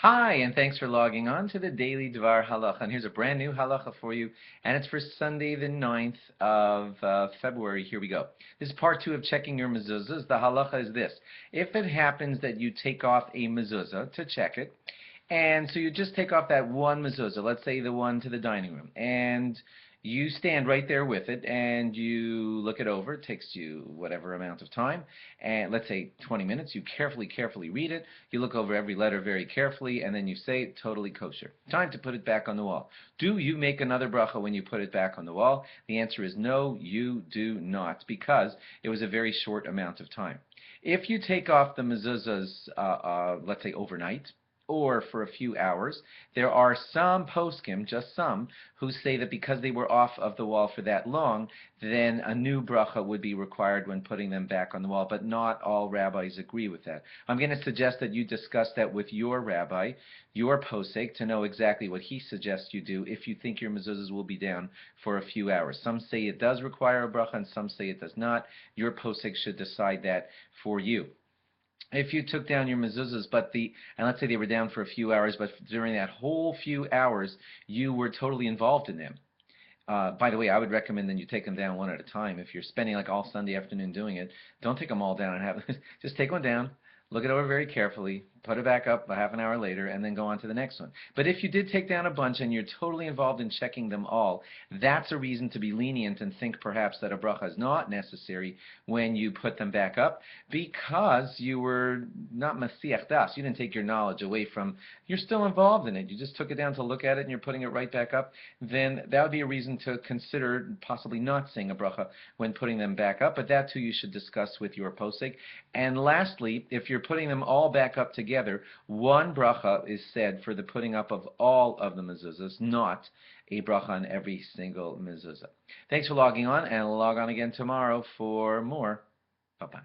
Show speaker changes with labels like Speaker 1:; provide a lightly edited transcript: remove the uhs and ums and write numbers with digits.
Speaker 1: Hi, and thanks for logging on to the Daily DVAR halacha. And here's a brand new halacha for you, and it's for Sunday the 9th of February. Here we go. This is part 2 of checking your mezuzahs. The halacha is this. If it happens that you take off a mezuzah to check it, and so you just take off that one mezuzah, let's say the one to the dining room, and you stand right there with it and you look it over. It takes you whatever amount of time, and let's say 20 minutes. You carefully read it. You look over every letter very carefully, and then you say, totally kosher. Time to put it back on the wall. Do you make another bracha when you put it back on the wall? The answer is no, you do not, because it was a very short amount of time. If you take off the mezuzahs, let's say overnight, or for a few hours, there are some poskim, just some, who say that because they were off of the wall for that long, then a new bracha would be required when putting them back on the wall, but not all rabbis agree with that. I'm going to suggest that you discuss that with your rabbi, your posek, to know exactly what he suggests you do if you think your mezuzahs will be down for a few hours. Some say it does require a bracha, and some say it does not. Your posek should decide that for you. If you took down your mezuzahs, and let's say they were down for a few hours, but during that whole few hours, you were totally involved in them. By the way, I would recommend that you take them down one at a time. If you're spending like all Sunday afternoon doing it, don't take them all down and just take one down, look it over very carefully, put it back up a half an hour later, and then go on to the next one. But if you did take down a bunch and you're totally involved in checking them all, that's a reason to be lenient and think perhaps that a bracha is not necessary when you put them back up, because you were not masiach das. You didn't take your knowledge away from, you're still involved in it. You just took it down to look at it and you're putting it right back up. Then that would be a reason to consider possibly not saying a bracha when putting them back up, but that too you should discuss with your posek. And lastly, if you're putting them all back up together, one bracha is said for the putting up of all of the mezuzahs, not a bracha on every single mezuzah. Thanks for logging on, and log on again tomorrow for more. Bye-bye.